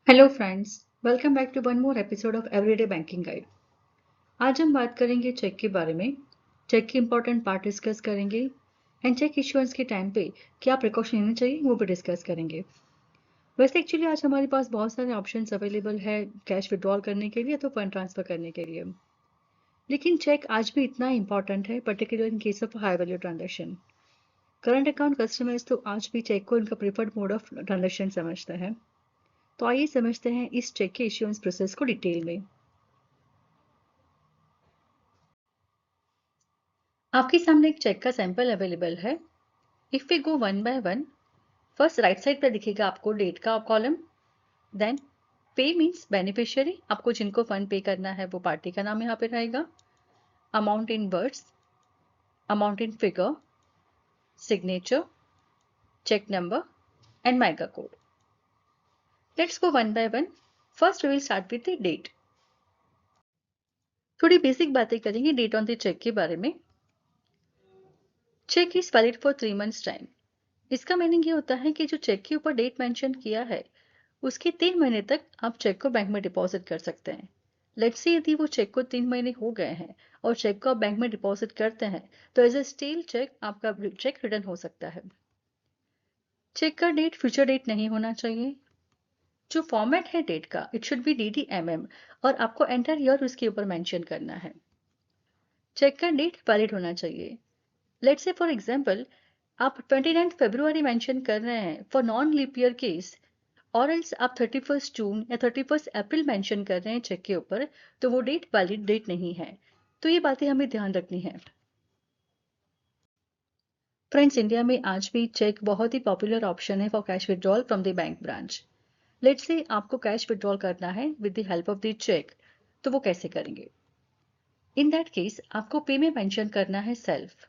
Hello friends, welcome back to one more episode of everyday banking guide. आज हम बात करेंगे चेक के बारे में। चेक के इंपॉर्टेंट पार्ट डिस्कस करेंगे एंड चेक इश्यूएंस के टाइम पे क्या प्रिकॉशन लेने चाहिए वो भी डिस्कस करेंगे। वैसे एक्चुअली आज हमारे पास बहुत सारे ऑप्शंस अवेलेबल है कैश विड्रॉल करने के लिए तो फंड ट्रांसफर करने के लिए, लेकिन चेक आज भी इतना इंपॉर्टेंट है particular in case of high value transaction. Current account customers तो आज भी चेक को इनका प्रेफर्ड मोड ऑफ ट्रांजेक्शन समझते हैं। तो आइए समझते हैं इस चेक के इश्यूएंस प्रोसेस को डिटेल में। आपके सामने एक चेक का सैंपल अवेलेबल है। If we go one by one, first right side पर दिखेगा आपको डेट का column, then pay means beneficiary, आपको जिनको फंड पे करना है वो पार्टी का नाम यहाँ पे रहेगा, amount in words, amount in figure, signature, cheque number and माइगा code. Let's go one by one. First we will start with the date. थोड़ी बेसिक बातें करेंगे डेट ऑन द चेक के बारे में। Cheque is valid for 3 months time. इसका meaning ये होता है कि जो चेक के ऊपर डेट मेंशन किया है उसके 3 महीने तक आप चेक को बैंक में डिपॉजिट कर सकते हैं। लेट्स से यदि वो चेक को 3 महीने हो गए हैं और चेक को आप बैंक में डिपॉजिट करते हैं तो एज ए स्टील चेक आपका चेक रिटर्न हो सकता है। चेक का डेट फ्यूचर डेट नहीं होना चाहिए। जो फॉर्मेट है डेट का इट शुड बी DDMM और आपको एंटर ईयर उसके ऊपर मेंशन करना है। चेक का डेट वैलिड होना चाहिए। लेट्स से फॉर एग्जांपल आप 29 फरवरी मेंशन कर रहे हैं for non leap year case, और एल्स आप 31 जून या 31 अप्रैल मेंशन कर रहे हैं चेक के ऊपर, तो वो डेट वैलिड डेट नहीं है। तो ये बातें हमें ध्यान रखनी है। फ्रेंड्स, इंडिया में आज भी चेक बहुत ही पॉपुलर ऑप्शन है for cash withdrawal from the bank branch. Let's say आपको कैश विड्रॉल करना है with the help of the cheque, तो वो कैसे करेंगे? इन दैट केस आपको पे में मेंशन करना है सेल्फ।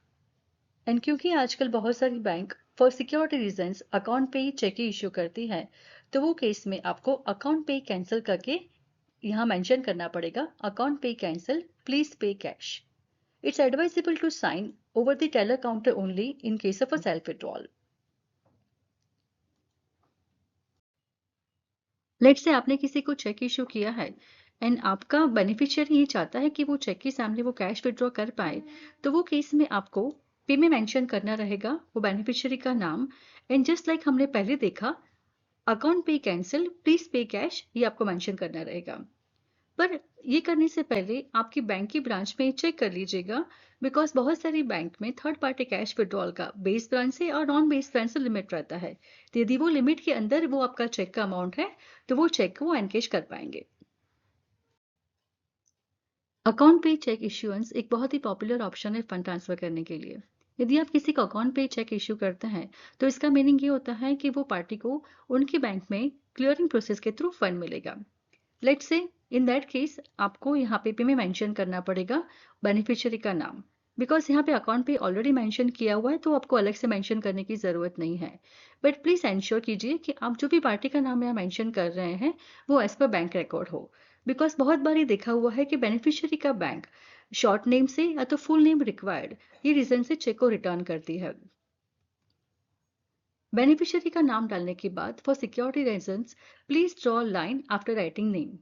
एंड क्योंकि आजकल बहुत सारी bank for security reasons account पे ही चेक ही इश्यू करती है, तो वो केस में आपको अकाउंट पे कैंसिल करके यहाँ मेंशन करना पड़ेगा account pay cancel, please pay cash. It's advisable to sign over the teller counter only in case of a self withdrawal. Let's say आपने किसी को चेक इश्यू किया है एंड आपका बेनिफिशियरी ये चाहता है कि वो चेक के सामने वो कैश विड्रॉ कर पाए, तो वो केस में आपको पे में मेंशन करना रहेगा वो बेनिफिशियरी का नाम। एंड जस्ट लाइक हमने पहले देखा account pay cancel, please pay cash, ये आपको मेंशन करना रहेगा। पर ये करने से पहले आपकी बैंक की ब्रांच में चेक कर लीजिएगा, बिकॉज बहुत सारी बैंक में थर्ड पार्टी कैश विड्रॉल का बेस ब्रांच से और नॉन बेस ब्रांच से लिमिट रहता है। तो यदि वो लिमिट के अंदर वो आपका चेक का अमाउंट है तो वो चेक को एनकेश कर पाएंगे। अकाउंट पे चेक इश्यूएंस एक बहुत ही पॉपुलर ऑप्शन है फंड ट्रांसफर करने के लिए। यदि आप किसी को अकाउंट पे चेक इश्यू करते हैं तो इसका मीनिंग ये होता है कि वो पार्टी को उनकी बैंक में क्लियरिंग प्रोसेस के थ्रू फंड मिलेगा। Let's say in that case आपको यहाँ पे में मेंशन करना पड़ेगा बेनिफिशियरी का नाम, बिकॉज यहाँ पे अकाउंट पे ऑलरेडी मेंशन किया हुआ है तो आपको अलग से मेंशन करने की ज़रूरत नहीं है। बट प्लीज़ एंश्योर कीजिए कि आप जो भी पार्टी का नाम यहाँ मेंशन कर रहे हैं वो एज पर बैंक रिकॉर्ड हो, बिकॉज बहुत बार ये देखा हुआ है कि बेनिफिशियरी का बैंक शॉर्ट नेम से या तो फुल नेम रिक्वायर्ड ये रीजन से चेक को रिटर्न करती है। बेनिफिशियरी का नाम डालने के बाद for security reasons please draw line after writing name.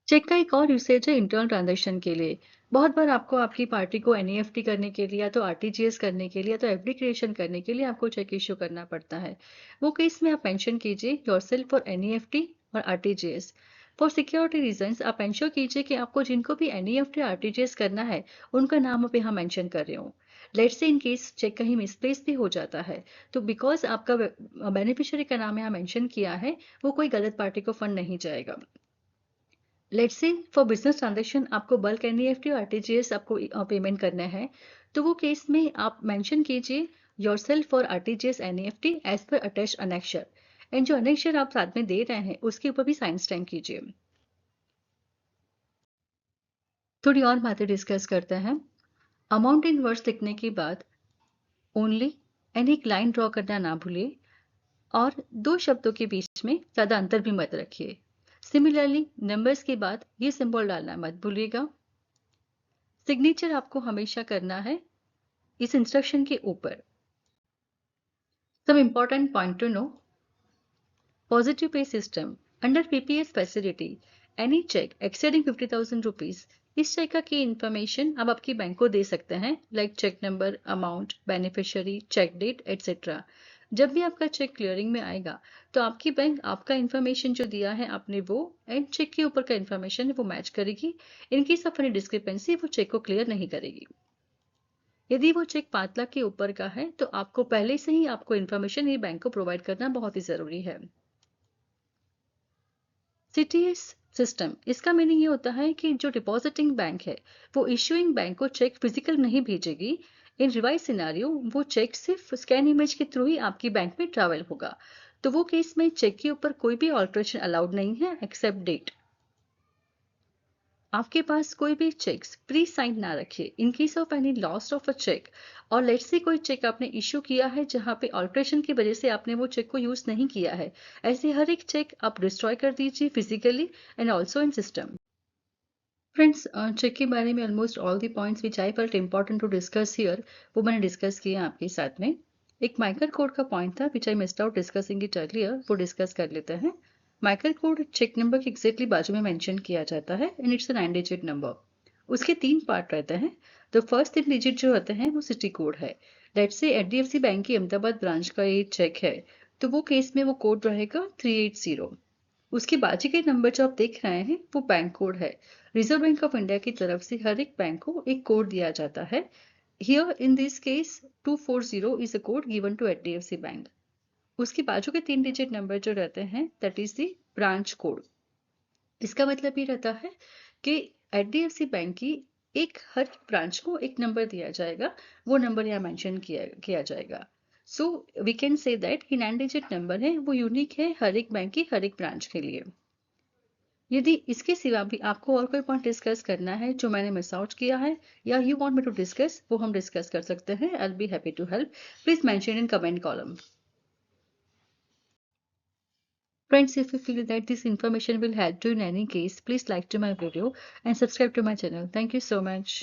Cheque का एक और यूसेज है इंटरनल ट्रांजैक्शन के लिए। बहुत बार आपको आपकी पार्टी को एनईएफटी करने के लिए या तो आरटीजीएस करने के लिए या तो एफडी क्रिएशन करने के लिए आपको चेक इश्यू करना पड़ता है। वो केस में आप मेंशन कीजिए योरसेल्फ फॉर एनईएफटी और आरटीजीएस। फॉर सिक्योरिटी रीजंस आप इंश्योर कीजिए कि आपको जिनको भी एनईएफटी आरटीजीएस करना है उनका नाम आप यहाँ मेंशन कर रहे हो। Let's say in case cheque कहीं मिसप्लेस भी हो जाता है तो बिकॉज आपका बेनिफिशियरी का नाम यहाँ मेंशन किया है वो कोई गलत पार्टी को फंड नहीं जाएगा। Let's say for business transaction आपको बल्क एनईएफटी और आरटीजीएस आपको पेमेंट करना है, तो वो केस में आप मेंशन कीजिए yourself for RTGS NEFT as per attach annexure. And जो अनेक्शर आप साथ में दे रहे हैं उसके ऊपर भी साइन स्टैम्प कीजिए। थोड़ी और बातें डिस्कस करते हैं। अमाउंट इन वर्ड्स लिखने के बाद ओनली एंड एक लाइन ड्रॉ करना ना भूलिए, और दो शब्दों के बीच में ज़्यादा अंतर भी मत रखिए। सिमिलरली नंबर्स के बाद ये सिंबल डालना मत भूलिएगा। सिग्नेचर आपको हमेशा करना है इस इंस्ट्रक्शन के ऊपर। Some important point to know. Positive pay system. Under PPS facility, any check exceeding 50,000 rupees, इस चेक का की इन्फॉर्मेशन आप आपकी बैंक को दे सकते हैं, like cheque number, amount, beneficiary, cheque date etcetera. जब भी आपका चेक क्लियरिंग में आएगा तो आपकी बैंक आपका इन्फॉर्मेशन जो दिया है आपने वो एंड चेक के ऊपर का इन्फॉर्मेशन वो मैच करेगी। इन केस ऑफ एनी डिस्क्रिपेंसी वो चेक को क्लियर नहीं करेगी। यदि वो चेक 5 लाख के ऊपर का है तो आपको पहले से ही आपको इन्फॉर्मेशन ये बैंक को प्रोवाइड करना बहुत ही जरूरी है। सीटीएस सिस्टम, इसका मीनिंग ये होता है कि जो डिपॉजिटिंग बैंक है वो इश्यूइंग बैंक को चेक फिजिकल नहीं भेजेगी। इन रिवाइज सिनारियो वो चेक सिर्फ स्कैन इमेज के थ्रू ही आपकी बैंक में ट्रैवल होगा। तो वो केस में चेक के ऊपर कोई भी ऑल्ट्रेशन अलाउड नहीं है एक्सेप्ट डेट। आपके पास कोई भी चेक्स प्री साइन ना रखिए in case of any loss of a cheque. और लेट्स से कोई चेक आपने इश्यू किया है जहां पे ऑल्ट्रेशन की वजह से आपने वो चेक को यूज नहीं किया है, ऐसे हर एक चेक आप डिस्ट्रॉय कर दीजिए physically and also in system. Friends, cheque के बारे में almost all the points which I felt important to discuss here वो मैंने डिस्कस किया आपके साथ में। एक माइकल कोड का पॉइंट था which I missed out discussing it earlier, वो डिस्कस कर लेते हैं। माइकल कोड चेक नंबर के एग्जैक्टली बाजू में मेंशन किया जाता है and it's a 9 digit number. उसके 3 पार्ट रहते हैं। तो फर्स्ट 3 डिजिट जो होते हैं वो सिटी कोड है। लेट्स से एचडीएफसी बैंक की अहमदाबाद ब्रांच का ये चेक है तो वो केस में वो कोड रहेगा 380। उसके बाजू के नंबर जो आप देख रहे हैं वो बैंक कोड है। रिजर्व बैंक ऑफ इंडिया की तरफ से हर एक बैंक को एक कोड दिया जाता है। Here in this case 240 is a code given to HDFC bank. उसके बाजू के 3 डिजिट नंबर जो रहते हैं that is the branch code. इसका मतलब ये रहता है कि एचडीएफसी बैंक की एक हर ब्रांच को एक नंबर दिया जाएगा, वो नंबर यहाँ मेंशन किया जाएगा। So we can say that कि 9 डिजिट नंबर है वो यूनिक है हर एक बैंक की हर एक ब्रांच के लिए। यदि इसके सिवा भी आपको और कोई पॉइंट डिस्कस करना है जो मैंने मिस आउट किया है या you want me to discuss, वो हम डिस्कस कर सकते हैं। I will be happy to help. Please mention in comment column. Friends, if you feel that this information will help you in any case, please like to my video and subscribe to my channel. Thank you so much.